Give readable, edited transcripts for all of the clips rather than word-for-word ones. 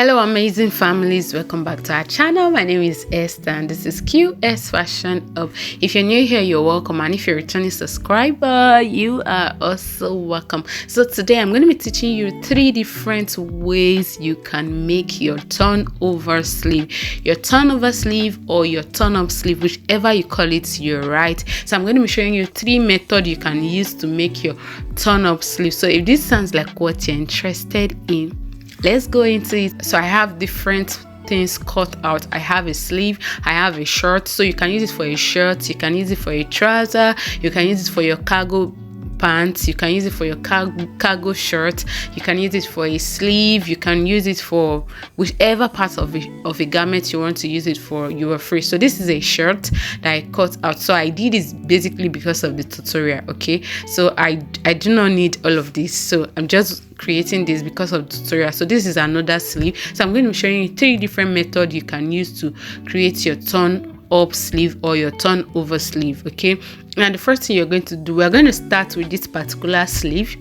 Hello amazing families, welcome back to our channel. My name is Esther and this is Q-Est Fashion Up. If you're new here, you're welcome, and if you're a returning subscriber, you are also welcome. So today I'm going to be teaching you 3 different ways you can make your turnover sleeve. Your turnover sleeve or your turn up sleeve, whichever you call it, you're right. So I'm going to be showing you 3 methods you can use to make your turn up sleeve. So if this sounds like what you're interested in, let's go into it. So I have different things cut out. I have a sleeve, I have a shirt, so you can use it for a shirt, you can use it for a trouser, you can use it for your cargo pants, you can use it for your cargo shirt, you can use it for a sleeve, you can use it for whichever part of a garment you want to use it for. You are free. So this is a shirt that I cut out. So I did this basically because of the tutorial. Okay, so I do not need all of this, so I'm just creating this because of the tutorial. So this is another sleeve. So I'm going to be showing you 3 different methods you can use to create your turn up sleeve or your turn over sleeve. Okay, and the first thing you're going to do, we're going to start with this particular sleeve.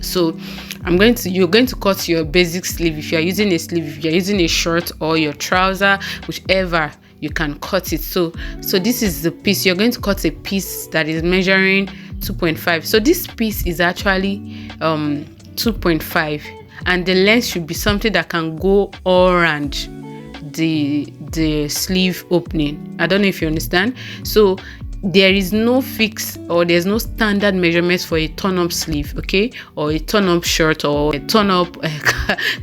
So you're going to cut your basic sleeve. If you're using a sleeve, if you're using a shirt or your trouser, whichever, you can cut it. So this is the piece. You're going to cut a piece that is measuring 2.5. So this piece is actually 2.5, and the length should be something that can go all around the sleeve opening. I don't know if you understand. So there is no fix or there's no standard measurements for a turn up sleeve, okay, or a turn up shirt or a turn up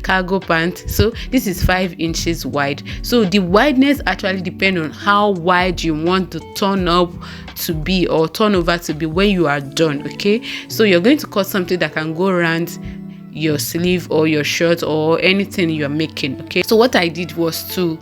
cargo pant. So this is 5 inches wide. So the wideness actually depends on how wide you want the turn up to be or turn over to be when you are done. Okay, so you're going to cut something that can go around your sleeve or your shirt or anything you're making. Okay, so what I did was to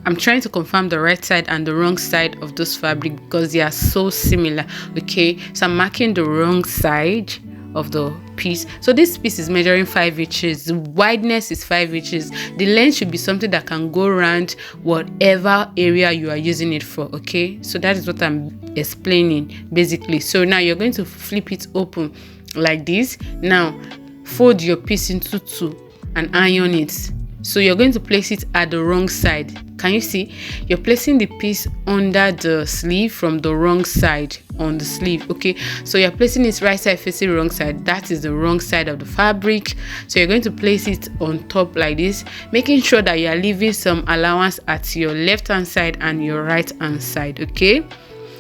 I'm trying to confirm the right side and the wrong side of this fabric because they are so similar. Okay, so I'm marking the wrong side of the piece. So this piece is measuring 5 inches. The wideness is 5 inches. The length should be something that can go around whatever area you are using it for. Okay, so that is what I'm explaining basically. So now you're going to flip it open like this. Now fold your piece into 2 and iron it. So you're going to place it at the wrong side. Can you see? You're placing the piece under the sleeve from the wrong side on the sleeve. Okay, so you're placing it right side facing wrong side. That is the wrong side of the fabric. So you're going to place it on top like this, making sure that you are leaving some allowance at your left hand side and your right hand side. Okay,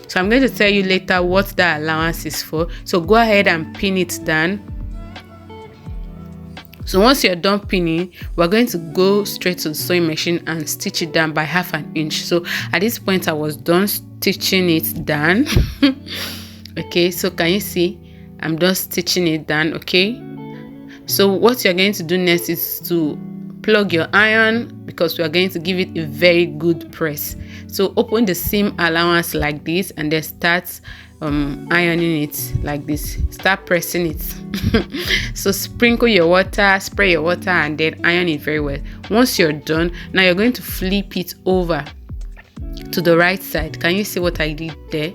so I'm going to tell you later what that allowance is for. So go ahead and pin it down. So once you're done pinning, we're going to go straight to the sewing machine and stitch it down by 1/2 inch. So at this point I was done stitching it down. Okay, so can you see I'm done stitching it down? Okay, so what you're going to do next is to plug your iron because we are going to give it a very good press. So open the seam allowance like this and then start ironing it like this. Start pressing it. So sprinkle your water, spray your water, and then iron it very well. Once you're done, now you're going to flip it over to the right side. Can you see what I did there?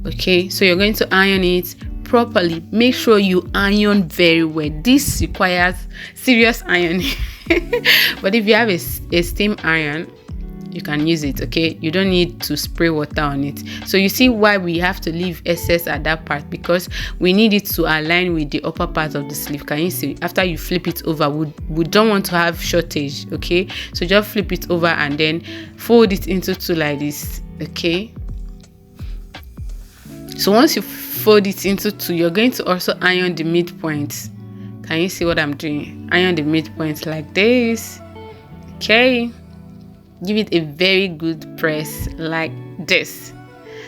Okay, so you're going to iron it properly. Make sure you iron very well. This requires serious ironing. But if you have a steam iron, you can use it. Okay, you don't need to spray water on it. So you see why we have to leave excess at that part, because we need it to align with the upper part of the sleeve. Can you see? After you flip it over, we don't want to have shortage. Okay, so just flip it over and then fold it into 2 like this. Okay, so once you fold it into 2, you're going to also iron the midpoint. Can you see what I'm doing? Iron the midpoint like this. Okay, give it a very good press like this.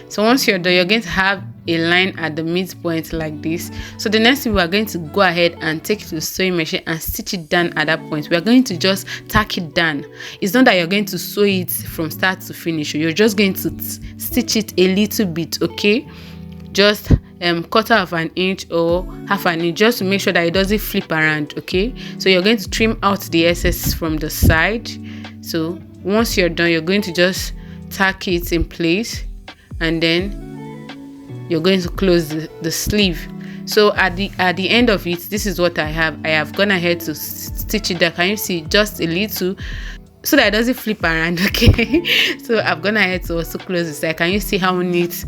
So once you're done, you're going to have a line at the midpoint like this. So the next thing, we are going to go ahead and take it to the sewing machine and stitch it down at that point. We are going to just tack it down. It's not that you're going to sew it from start to finish. You're just going to stitch it a little bit. Okay, just 1/4 of an inch or 1/2 an inch, just to make sure that it doesn't flip around. Okay, so you're going to trim out the excess from the side. So once you're done, you're going to just tack it in place and then you're going to close the sleeve. So at the end of it, this is what I have gone ahead to stitch it down. Can you see? Just a little, so that it doesn't flip around. Okay, so I've gone ahead to also close the side. Can you see how neat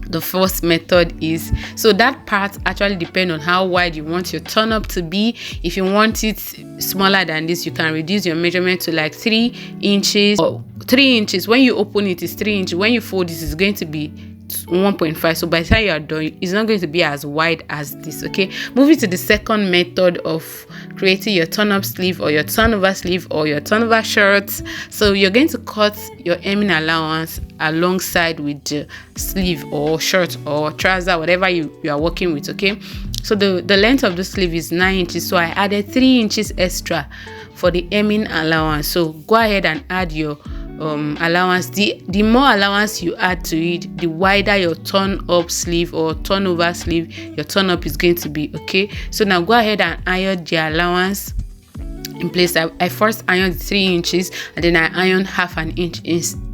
the first method is? So that part actually depends on how wide you want your turn up to be. If you want it smaller than this, you can reduce your measurement to like 3 inches or 3 inches. When you open it, it's 3 inches. When you fold this, it's going to be 1.5. So by the time you are done, it's not going to be as wide as this. Okay, moving to the second method of creating your turn up sleeve or your turn over sleeve or your turn over shirts. So you're going to cut your hemming allowance alongside with the sleeve or shirt or trouser, whatever you are working with. Okay, so the length of the sleeve is 9 inches, so I added 3 inches extra for the hemming allowance. So go ahead and add your allowance. The more allowance you add to it, the wider your turn up sleeve or turn over sleeve your turn up is going to be. Okay, so now go ahead and iron the allowance in place. I first ironed 3 inches and then I ironed half an inch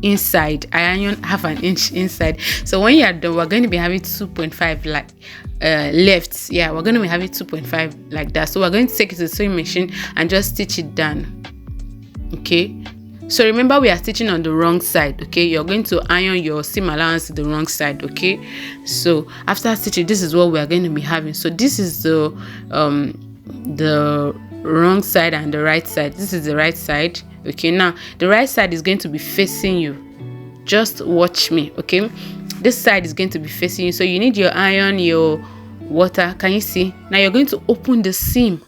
inside. I ironed half an inch inside. So when you are done, we're going to be having 2.5 like left. Yeah, we're going to be having 2.5 like that. So we're going to take it to the sewing machine and just stitch it down. Okay, so remember we are stitching on the wrong side. Okay, you're going to iron your seam allowance to the wrong side. Okay, so after stitching, this is what we are going to be having. So this is the wrong side and the right side. This is the right side. Okay, now the right side is going to be facing you. Just watch me. Okay, this side is going to be facing you, so you need your iron, your water. Can you see? Now you're going to open the seam.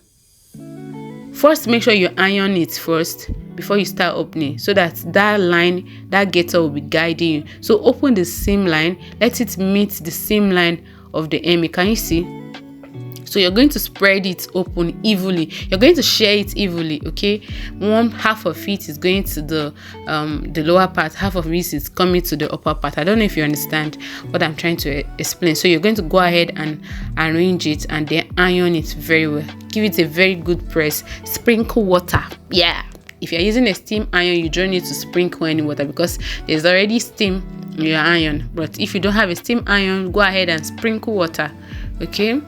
First, make sure you iron it first before you start opening, so that line, that gator will be guiding you. So open the seam line, let it meet the seam line of the hemming. Can you see? So you're going to spread it open evenly. You're going to share it evenly. Okay, one half of it is going to the lower part, half of it is coming to the upper part. I don't know if you understand what I'm trying to explain. So you're going to go ahead and arrange it and then iron it very well. Give it a very good press. Sprinkle water. Yeah, if you're using a steam iron, you don't need to sprinkle any water because there's already steam in your iron. But if you don't have a steam iron, go ahead and sprinkle water. Okay,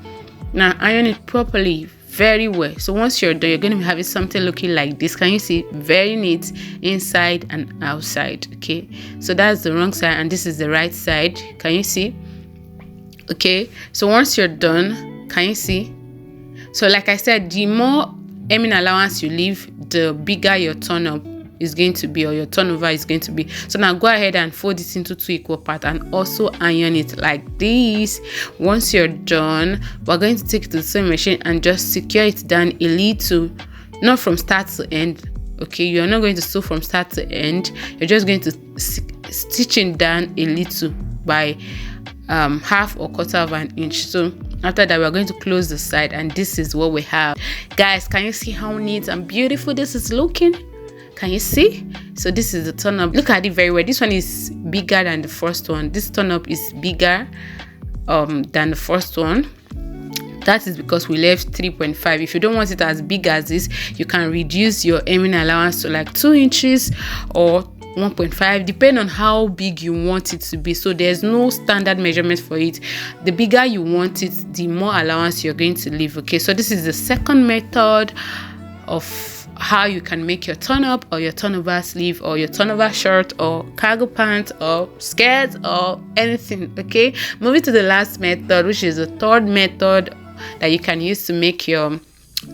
now iron it properly, very well. So once you're done, you're going to be having something looking like this. Can you see? Very neat inside and outside. Okay, so that's the wrong side and this is the right side. Can you see? Okay, so once you're done, can you see? So like I said, the more hemming allowance you leave, the bigger your turn up is going to be, or your turnover is going to be. So now go ahead and fold it into 2 equal parts and also iron it like this. Once you're done, we're going to take it to the sewing machine and just secure it down a little, not from start to end. Okay, you're not going to sew from start to end, you're just going to stitch it down a little by half or quarter of an inch. So after that, we're going to close the side and this is what we have. Guys, can you see how neat and beautiful this is looking? Can you see? So this is the turn up. Look at it very well. This one is bigger than the first one. This turn up is bigger than the first one. That is because we left 3.5. If you don't want it as big as this, you can reduce your hemming allowance to like 2 inches or 1.5, depending on how big you want it to be. So there's no standard measurement for it. The bigger you want it, the more allowance you're going to leave. Okay, so this is the second method of how you can make your turn up or your turn over sleeve or your turn over shirt or cargo pants or skirt or anything. Okay, moving to the last method, which is the third method that you can use to make your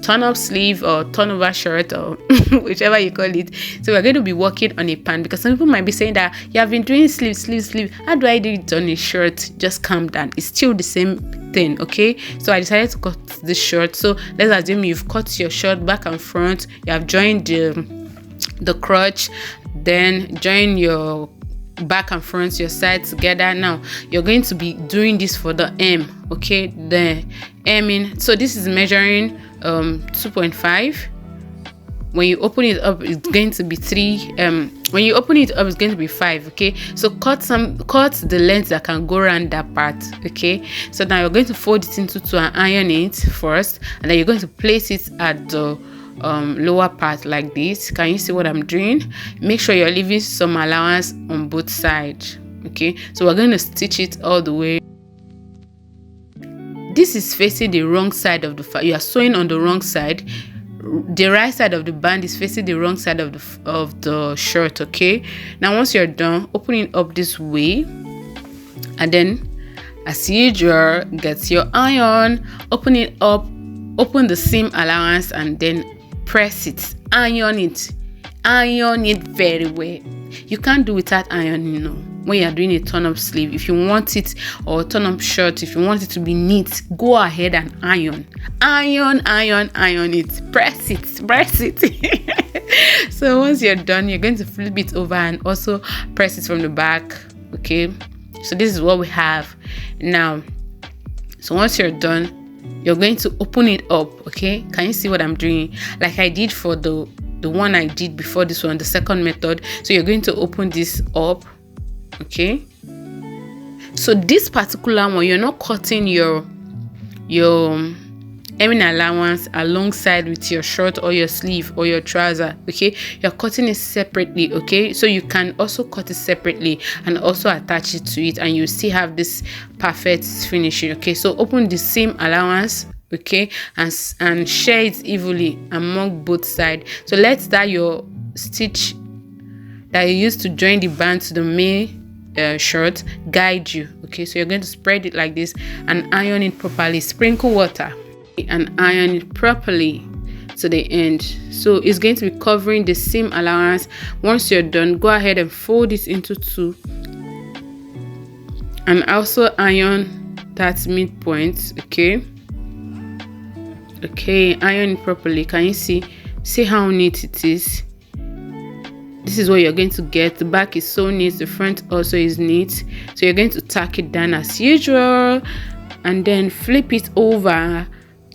turn up sleeve or turn over shirt or whichever you call it. So we're going to be working on a pant, because some people might be saying that you have been doing sleeve. How do I do it on a shirt? Just calm down, it's still the same thing. Okay, so I decided to cut this short. So let's assume you've cut your shirt back and front, you have joined the crotch, then join your back and front, your sides together. Now you're going to be doing this for the hem. Okay, the hemming. So this is measuring 2.5. When you open it up, it's going to be 3. When you open it up, it's going to be 5. Okay, so cut the length that can go around that part. Okay, so now you're going to fold it into 2 and iron it first, and then you're going to place it at the lower part like this. Can you see what I'm doing? Make sure you're leaving some allowance on both sides. Okay, so we're going to stitch it all the way. This is facing the wrong side of the fabric. You are sewing on the wrong side. the right side of the band is facing the wrong side of the shirt. Okay, now once you're done, open it up this way, and then as usual, get your iron, open it up, open the seam allowance, and then press it, iron it very well. You can't do without ironing, no. When you're doing a turn-up sleeve, if you want it, or turn-up shirt, if you want it to be neat, go ahead and iron it, press it. So once you're done, you're going to flip it over and also press it from the back. Okay, so this is what we have now. So once you're done, you're going to open it up. Okay, can you see what I'm doing? Like I did for the one I did before this one, the second method. So you're going to open this up. Okay, so this particular one, you're not cutting your hemming allowance alongside with your shirt or your sleeve or your trouser. Okay, you're cutting it separately. Okay, so you can also cut it separately and also attach it to it, and you still have this perfect finishing. Okay, so open the seam allowance, okay, and share it evenly among both sides. So let that your stitch that you used to join the band to the main shirt guide you. Okay, so you're going to spread it like this and iron it properly. Sprinkle water and iron it properly to the end. So it's going to be covering the seam allowance. Once you're done, go ahead and fold it into two and also iron that midpoint. Okay, iron it properly. Can you see how neat it is? This is what you're going to get. The back is so neat, the front also is neat. So you're going to tack it down as usual and then flip it over,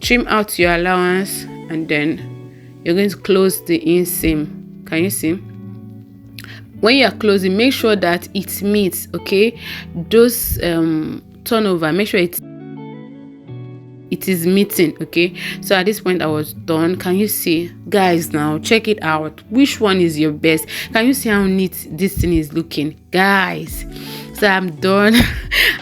trim out your allowance, and then you're going to close the inseam. Can you see? When you're closing, make sure that it meets, okay, those turnover, make sure it is meeting. Okay, so at this point I was done. Can you see, guys? Now check it out. Which one is your best? Can you see how neat this thing is looking, guys? So I'm done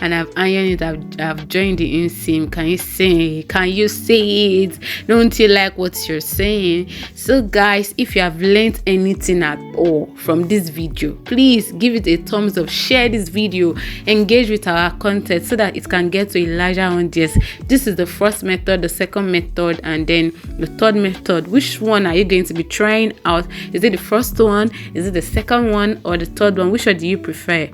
and I've ironed it. I've joined the inseam. Can you see? Can you see it? Don't you like what you're saying? So guys, if you have learned anything at all from this video, please give it a thumbs up, share this video, engage with our content so that it can get to a larger audience. This is the first method, the second method, and then the third method. Which one are you going to be trying out? Is it the first one, is it the second one, or the third one? Which one do you prefer?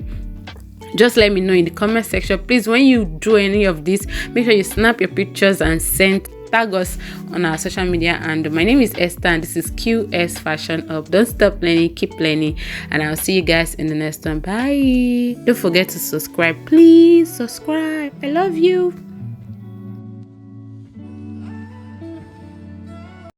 Just let me know in the comment section. Please, when you do any of this, make sure you snap your pictures and tag us on our social media. And my name is Esther and this is Q-Est Fashion Up. Don't stop learning, keep learning, and I'll see you guys in the next one. Bye. Don't forget to subscribe. Please subscribe. I love you.